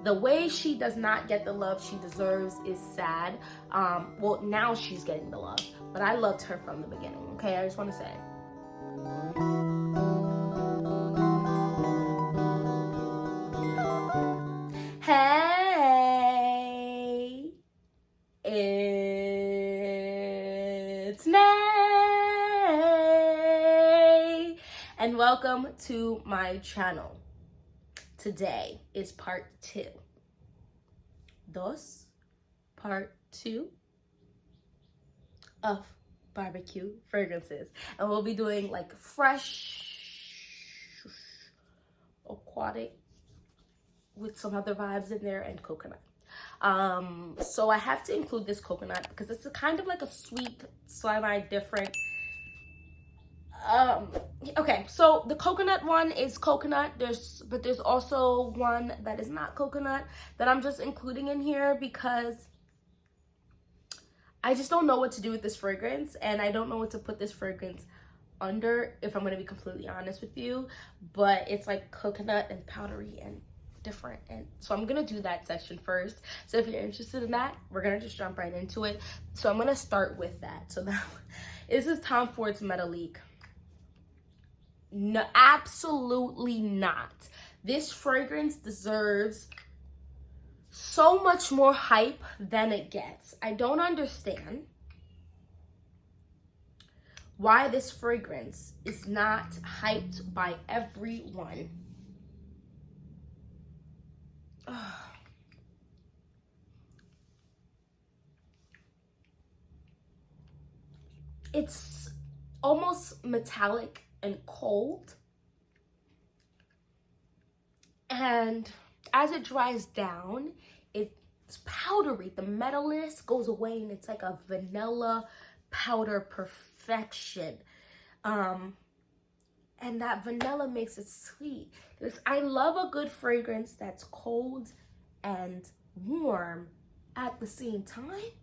The way she does not get the love she deserves is sad. Well, now she's getting the love, but I loved her from the beginning, okay? I just want to say. Hey, it's Nay, and welcome to my channel. Today is part 2. Part 2 of barbecue fragrances. And we'll be doing like fresh, aquatic, with some other vibes in there, and coconut. So I have to include this coconut because it's a kind of like a sweet, slightly different. Okay, so the coconut one is coconut. But there's also one that is not coconut that I'm just including in here because I just don't know what to do with this fragrance, and I don't know what to put this fragrance under, if I'm going to be completely honest with you. But it's like coconut and powdery and different, and so I'm gonna do that section first. So if you're interested in that, we're gonna just jump right into it. So I'm gonna start with that. So now this is Tom Ford's Metalique. No, absolutely not. This fragrance deserves so much more hype than it gets. I don't understand why this fragrance is not hyped by everyone. It's almost metallic and cold, and as it dries down, it's powdery. The metalness goes away, and it's like a vanilla powder perfection. And that vanilla makes it sweet. I love a good fragrance that's cold and warm at the same time.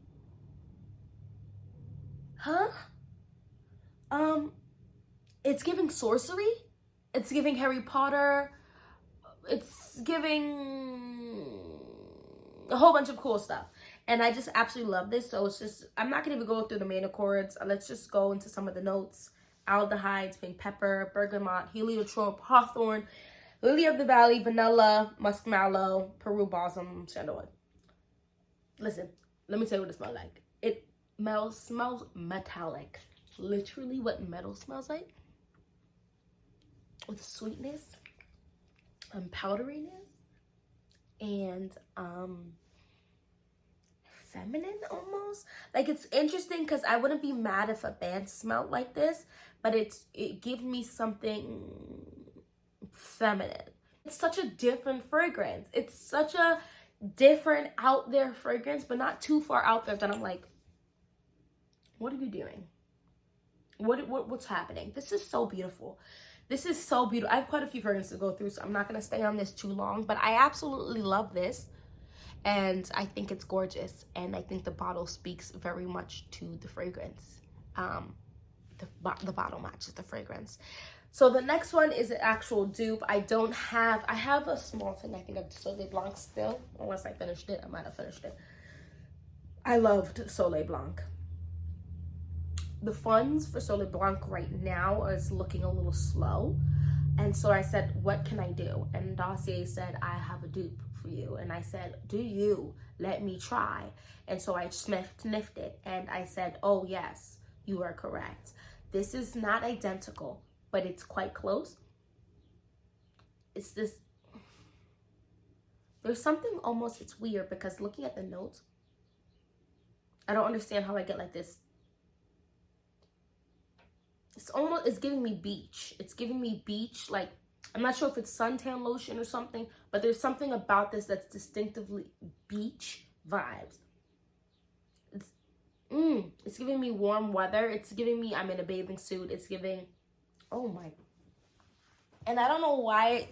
Huh? It's giving sorcery. It's giving Harry Potter. It's giving a whole bunch of cool stuff. And I just absolutely love this. So it's just, I'm not gonna even go through the main accords. Let's just go into some of the notes. Aldehydes, pink pepper, bergamot, heliotrope, hawthorn, lily of the valley, vanilla, musk mallow, Peru balsam, sandalwood. Listen, let me tell you what it smells like. It smells metallic. Literally what metal smells like. With sweetness and powderiness and feminine almost. Like, it's interesting because I wouldn't be mad if a band smelled like this, but it gives me something feminine. It's such a different fragrance. It's such a different out there fragrance, but not too far out there that I'm like, what are you doing? What's happening? This is so beautiful. This is so beautiful. I have quite a few fragrances to go through, so I'm not going to stay on this too long, but I absolutely love this, and I think it's gorgeous, and I think the bottle speaks very much to the fragrance. The bottle matches the fragrance. So the next one is an actual dupe. I have a small thing, I think, of Soleil Blanc still, unless I finished it. I might have finished it. I loved Soleil Blanc. The funds for Soleil Blanc right now is looking a little slow. And so I said, what can I do? And Dossier said, I have a dupe for you. And I said, do you? Let me try. And so I sniffed it. And I said, oh, yes, you are correct. This is not identical, but it's quite close. It's this. There's something almost, it's weird because looking at the notes, I don't understand how I get like this. It's giving me beach. It's giving me beach, like, I'm not sure if it's suntan lotion or something, but there's something about this that's distinctively beach vibes. It's giving me warm weather. It's giving me, I'm in a bathing suit. It's giving, oh my. And I don't know why.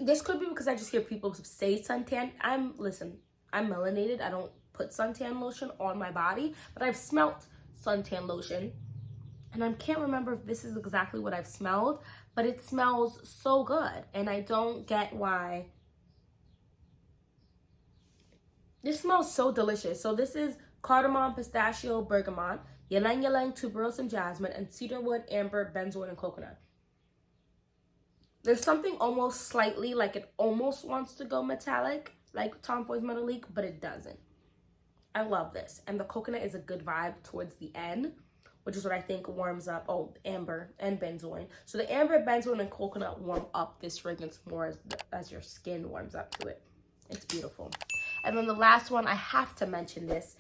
This could be because I just hear people say suntan. Listen, I'm melanated. I don't put suntan lotion on my body, but I've smelt suntan lotion. And I can't remember if this is exactly what I've smelled, but it smells so good. And I don't get why This smells so delicious. So this is cardamom, pistachio, bergamot, ylang ylang, tuberose and jasmine, and cedarwood, amber, benzoin, and coconut. There's something almost slightly like it almost wants to go metallic, like Tom Ford's Metallique, but it doesn't. I love this. And the coconut is a good vibe towards the end, which is what I think warms up, amber and benzoin. So the amber, benzoin, and coconut warm up this fragrance more as your skin warms up to it. It's beautiful. And then the last one, I have to mention this.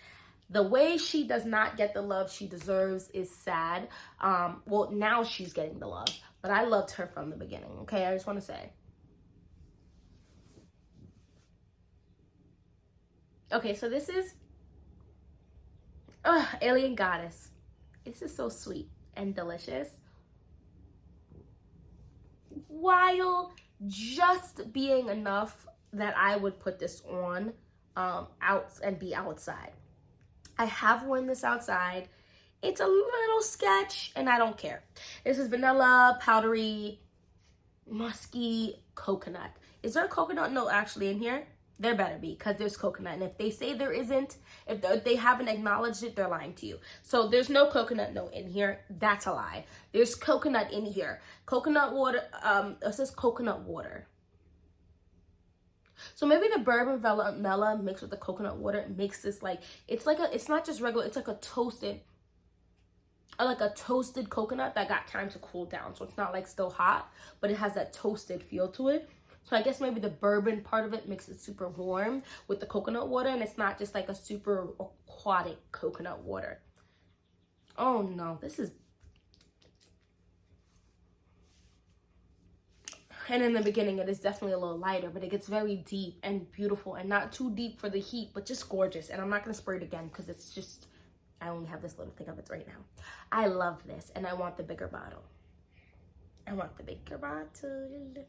The way she does not get the love she deserves is sad. Well, now she's getting the love, but I loved her from the beginning, okay? I just want to say. Okay, so this is Alien Goddess. This is so sweet and delicious, while just being enough that I would put this on out and be outside. I have worn this outside. It's a little sketch and I don't care. This is vanilla, powdery, musky coconut. Is there a coconut note actually in here? There better be, because there's coconut. And if they say there isn't, if they haven't acknowledged it, they're lying to you. So there's no coconut note in here. That's a lie. There's coconut in here. Coconut water, it says coconut water. So maybe the bourbon vanilla mixed with the coconut water makes this like, it's not just regular, it's like a toasted coconut that got time to cool down. So it's not like still hot, but it has that toasted feel to it. So I guess maybe the bourbon part of it makes it super warm with the coconut water, and it's not just like a super aquatic coconut water. Oh no, this is... And in the beginning, it is definitely a little lighter, but it gets very deep and beautiful, and not too deep for the heat, but just gorgeous. And I'm not going to spray it again because it's just, I only have this little thing of it right now. I love this, and I want the bigger bottle. I want the bigger bottle.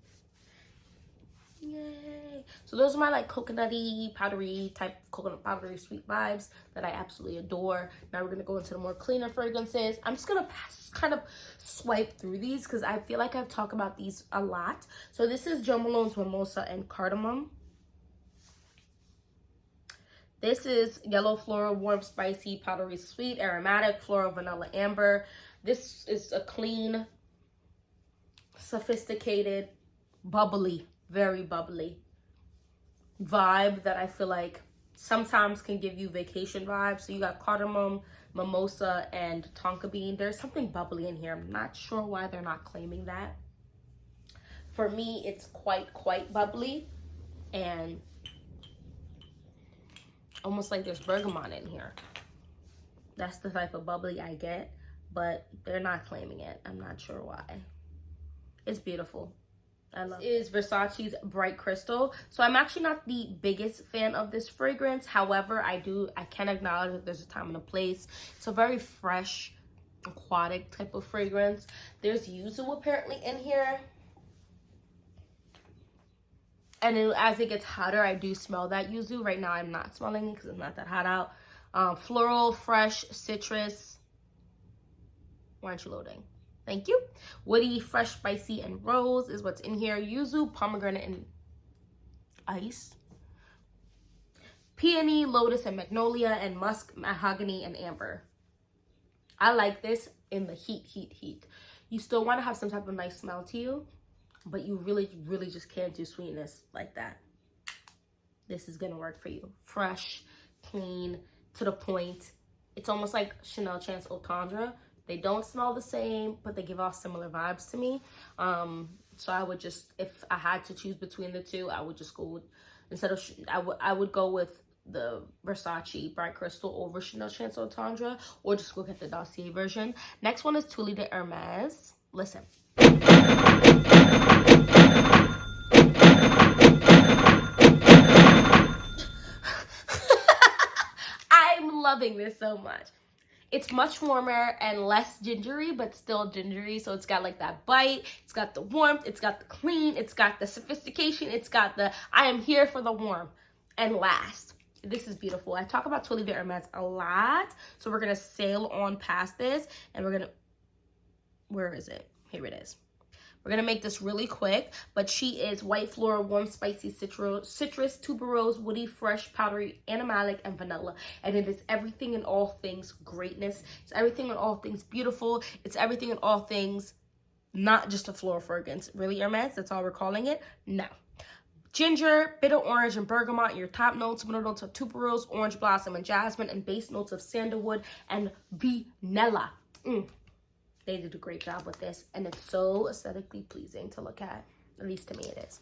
Yay. So those are my like coconutty, powdery type, coconut powdery sweet vibes that I absolutely adore. Now we're gonna go into the more cleaner fragrances. I'm just gonna kind of swipe through these because I feel like I've talked about these a lot. So this is Jo Malone's Mimosa and Cardamom. This is Yellow Floral, Warm, Spicy, Powdery, Sweet, Aromatic, Floral, Vanilla, Amber. This is a clean, sophisticated, bubbly, very bubbly vibe that I feel like sometimes can give you vacation vibes. So you got cardamom, mimosa, and tonka bean. There's something bubbly in here. I'm not sure why they're not claiming that. For me, it's quite bubbly, and almost like there's bergamot in here. That's the type of bubbly I get, but they're not claiming it. I'm not sure why. It's beautiful. I love it. This is Versace's Bright Crystal. So I'm actually not the biggest fan of this fragrance. However, I can acknowledge that there's a time and a place. It's a very fresh, aquatic type of fragrance. There's yuzu apparently in here. And as it gets hotter, I do smell that yuzu. Right now, I'm not smelling it because it's not that hot out. Floral, fresh, citrus. Why aren't you loading? Thank you. Woody, fresh, spicy, and rose is what's in here. Yuzu, pomegranate, and ice. Peony, lotus, and magnolia, and musk, mahogany, and amber. I like this in the heat. You still want to have some type of nice smell to you, but you really just can't do sweetness like that. This is going to work for you. Fresh, clean, to the point. It's almost like Chanel Chance Eau Tendre. They don't smell the same, but they give off similar vibes to me. So I would just, if I had to choose between the two, I would just go with, instead of, I would go with the Versace Bright Crystal over Chanel Chance Eau Tendre, or just go get the Dossier version. Next one is Tulle de Hermes. Listen. I'm loving this so much. It's much warmer and less gingery, but still gingery. So it's got like that bite, it's got the warmth, it's got the clean, it's got the sophistication, it's got the I am here for the warm. And last, this is beautiful. I talk about Tulle de Hermes a lot. So we're going to sail on past this, and we're going to, where is it? Here it is. We're gonna make this really quick, but she is white floral, warm, spicy, citrus, tuberose, woody, fresh, powdery, animalic, and vanilla. And it is everything and all things greatness. It's everything and all things beautiful. It's everything and all things not just a floral fragrance. Really, Hermes? That's all we're calling it? No. Ginger, bitter orange, and bergamot, your top notes. Middle notes of tuberose, orange blossom, and jasmine, and base notes of sandalwood and vanilla. They did a great job with this, and it's so aesthetically pleasing to look at. At least to me it is.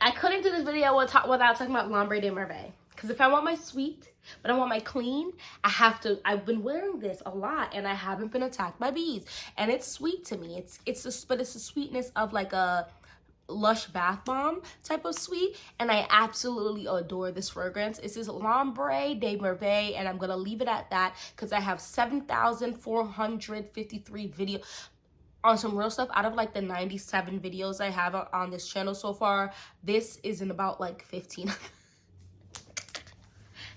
I couldn't do this video without talking about L'Ombre de Merveille. Because if I want my sweet, but I want my clean, I've been wearing this a lot, and I haven't been attacked by bees. And it's sweet to me. It's the sweetness of like a Lush bath bomb type of sweet, and I absolutely adore this fragrance. This is L'Ombre de Merveille, and I'm gonna leave it at that because I have 7,453 videos on some real stuff. Out of like the 97 videos I have on this channel so far, this is in about like 15.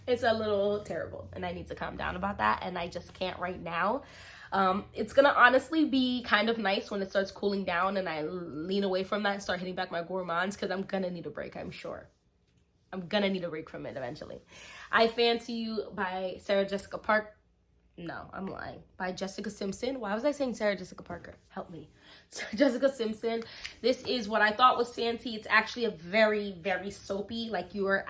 It's a little terrible, and I need to calm down about that, and I just can't right now. It's gonna honestly be kind of nice when it starts cooling down and I lean away from that and start hitting back my gourmands, because I'm gonna need a break, I'm sure. I'm gonna need a break from it eventually. I Fancy You by Sarah Jessica Parker. No, I'm lying. By Jessica Simpson. Why was I saying Sarah Jessica Parker? Help me. Sarah Jessica Simpson. This is what I thought was fancy. It's actually a very, very soapy, like you're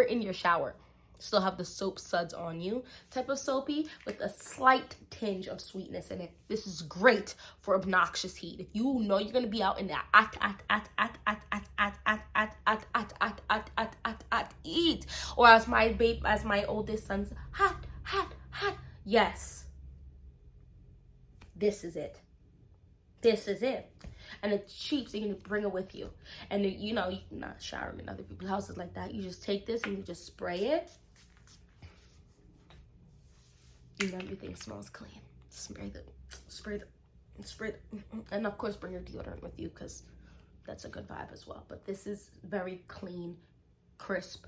in your shower. Still have the soap suds on you type of soapy with a slight tinge of sweetness in it. This is great for obnoxious heat. If you know you're gonna be out in that eat, or as my oldest son's hot, yes, this is it. This is it. And it's cheap, so you can bring it with you. And you know, you can not shower in other people's houses like that. You just take this and you just spray it. And everything smells clean. Spray the, and of course bring your deodorant with you, because that's a good vibe as well. But this is very clean, crisp.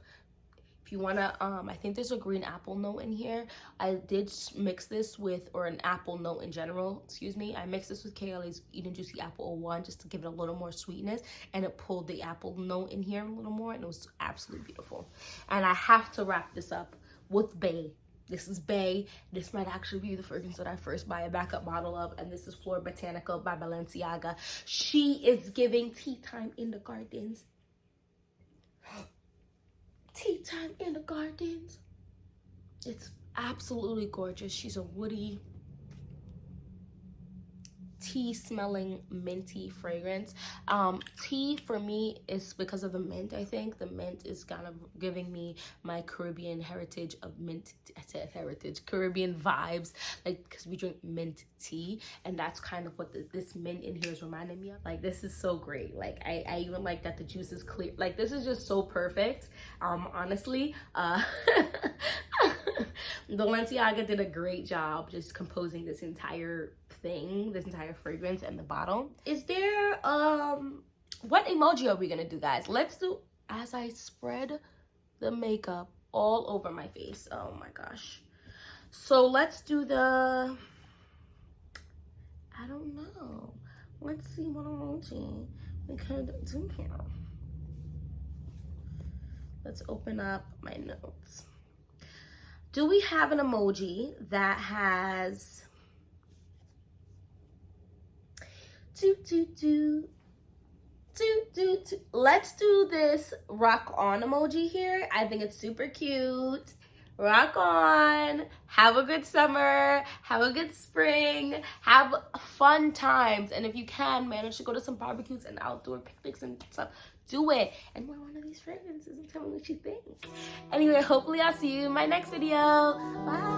If you wanna, I think there's a green apple note in here. I did mix this with, or an apple note in general, excuse me. I mixed this with KLA's Eat and Juicy Apple 01 just to give it a little more sweetness, and it pulled the apple note in here a little more, and it was absolutely beautiful. And I have to wrap this up with Bay. This is Bay. This might actually be the fragrance that I first buy a backup bottle of, and this is Flor Botanica by Balenciaga. She is giving tea time in the gardens. Tea time in the gardens. It's absolutely gorgeous. She's a woody, tea smelling minty fragrance. Tea for me is because of the mint. I think the mint is kind of giving me my Caribbean heritage of mint. I said heritage, Caribbean vibes, like, because we drink mint tea, and that's kind of what this mint in here is reminding me of. Like, this is so great. Like, I even like that the juice is clear. Like, this is just so perfect. Honestly, Balenciaga did a great job just composing this entire thing, this entire fragrance and the bottle. Is there what emoji are we gonna do, guys? Let's do, as I spread the makeup all over my face. Oh my gosh. So let's do the, I don't know, let's see what emoji we could do here. Let's open up my notes. Do we have an emoji that has let's do this rock on emoji here. I think it's super cute. Rock on. Have a good summer. Have a good spring. Have fun times. And if you can, manage to go to some barbecues and outdoor picnics and stuff, do it. And wear one of these fragrances and tell me what you think. Anyway, hopefully I'll see you in my next video. Bye.